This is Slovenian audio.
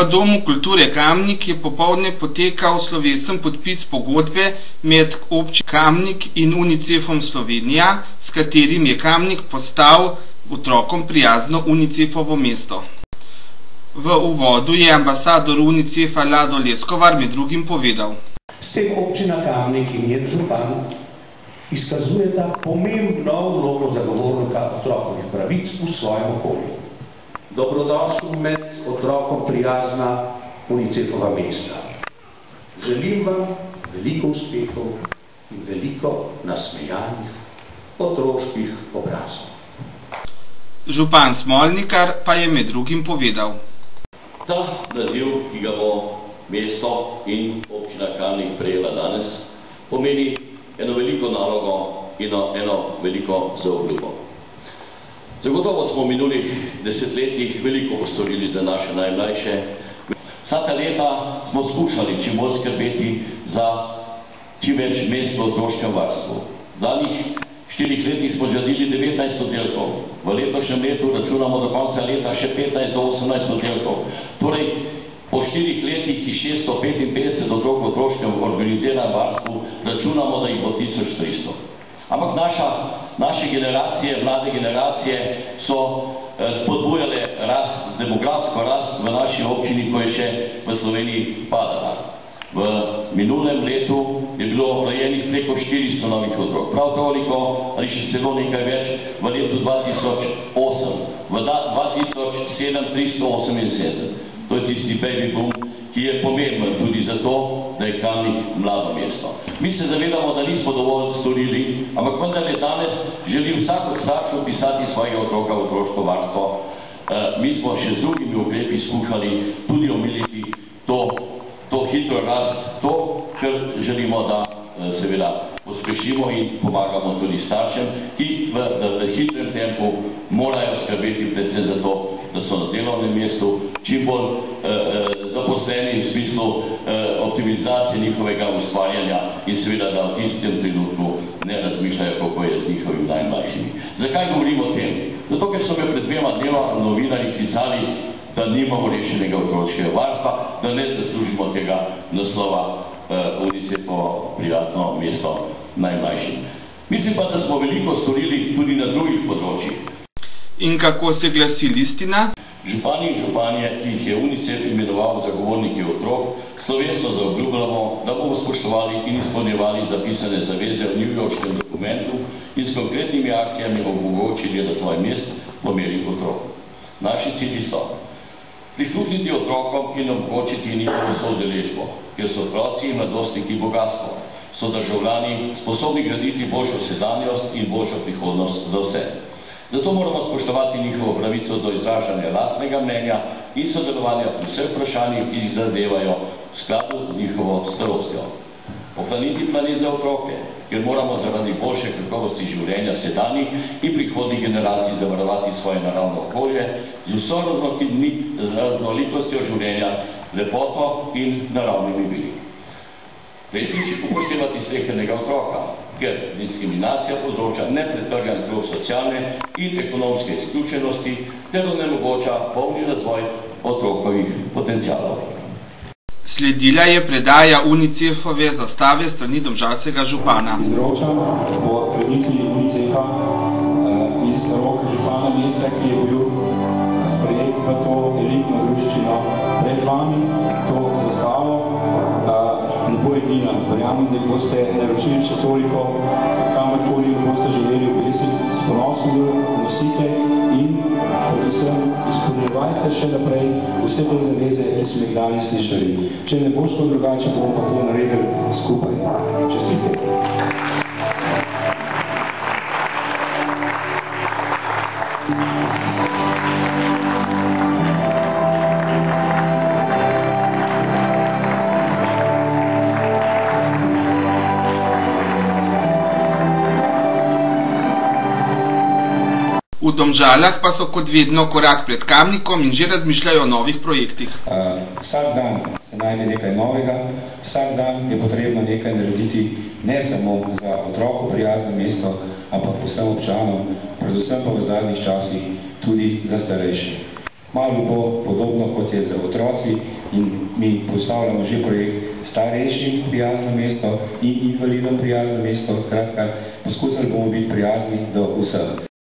V Domu kulture Kamnik je popoldne potekal slovesen podpis pogodbe med občino Kamnik in UNICEF-om Slovenija, s katerim je Kamnik postal otrokom prijazno UNICEF-ovo mesto. V uvodu je ambasador UNICEF-a Lado Leskovar med drugim povedal: S tem občina Kamnik in njen župan izkazujeta pomembno vlogo zagovornika otrokovih pravic v svojem okolju. Dobrodošli med otrokom prijazna UNICEF-ova mesta. Želim vam veliko uspehov in veliko nasmejanih otroških obrazov. Župan Smolnikar pa je med drugim povedal: Ta naziv, ki ga bo mesto in občina Kamnik prejela danes, pomeni eno veliko nalogo in eno veliko zaobljubo. Zagotovo smo v minulih desetletjih veliko postorili za naše najmlajše. Vsa ta leta smo skušali čim bolj skrbeti za čim več mest v otroškem varstvu. V zadnjih 4 letih smo zgradili 19 oddelkov. V letošnjem letu računamo do konca leta še 15 do 18 oddelkov. Torej, po 4 letih iz 655 otrok v otroškem organiziranem varstvu računamo, da jih bo 1300. Ampak naše generacije, mlade generacije so spodbujale rast, demografsko rast v naši občini, ko je še v Sloveniji padala. V minulem letu je bilo rojenih preko 400 novih otrok. Prav toliko ali še celo nekaj več v letu 2008. V 2007 378. To je tisti baby boom, ki je pomemben tudi zato, da je Kamnik mlado mesto. Mi se zavedamo, da nismo dovolj storili, ampak vendarle danes želi vsak od staršev pisati svojega otroka v otroško varstvo. Mi smo še z drugimi ukrepi skušali tudi omiliti to hitro rast, to, kar želimo, da seveda pospešimo in pomagamo tudi staršem, ki v hitrem tempu morajo skrbeti predvsem za to, da so na delovnem mestu čim bolj zaposleni v smislu optimizacije njihovega ustvarjanja in seveda, da v tistem trenutku ne razmišljajo, kako je z njihovimi najmlajšimi. Zakaj govorimo o tem? Zato, ker so me pred 2 dneva novinarji klicali, da nimamo rešenega otroškega varstva, da ne zaslužimo tega naslova UNICEF-ovo prijazno mesto najmlajšim. Mislim pa, da smo veliko storili tudi na drugih področjih. In kako se glasi listina? Župani in županje, ki jih je UNICEF imenoval zagovorniki otrok, slovesno zaobljubljamo, da bomo spoštovali in izpolnjevali zapisane zaveze v newyorškem dokumentu in s konkretnimi akcijami omogočili razvoj mest po meri otrok. Naši cilji so prisluhniti otrokom in omogočiti njihovo soudeležbo, ker so otroci in mladostniki bogatstvo, so državljani sposobni graditi boljšo sedanjost in boljšo prihodnost za vse. Zato moramo spoštovati njihovo pravico do izražanja lastnega mnenja in sodelovanja pri vseh vprašanjih, ki jih zadevajo v skladu z njihovo starostjo. Ohraniti planet za otroke, ker moramo zaradi boljše kakovosti življenja sedanjih in prihodnjih generacij zavarovati svoje naravno okolje z vso raznolikostjo življenja, lepoto in naravnimi viri. Tretjič, upoštevati slehernega otroka, ker diskriminacija povzroča nepretrgan krog socialne in ekonomske izključenosti ter onemogoča polni razvoj otrokovih potencialov. Sledila je predaja UNICEF-ove zastave strani domžalskega župana. Izročam po tradiciji UNICEF-a iz roke župana mesta, ki je bil sprejet v to elitno druščino pred vami, to zastavo. Ne bo edina. Verjamem, da boste naročili še toliko, kamorkoli boste želeli obesiti, s ponosom nosite in predvsem izpolnjevajte še naprej vse te zaveze, ki smo jih danes slišali. Če ne bo šlo drugače, bomo pa to naredili skupaj. Čestitke. V Domžalah pa so kot vedno korak pred Kamnikom in že razmišljajo o novih projektih. Vsak dan se najde nekaj novega, vsak dan je potrebno nekaj narediti ne samo za otroko prijazno mesto, ampak vsem občanom, predvsem pa v zadnjih časih tudi za starejše. Malo bo podobno, kot je za otroci, in mi postavljamo že projekt starejšim prijazno mesto in invalidom prijazno mesto. Skratka, poskusili bomo biti prijazni do vseh.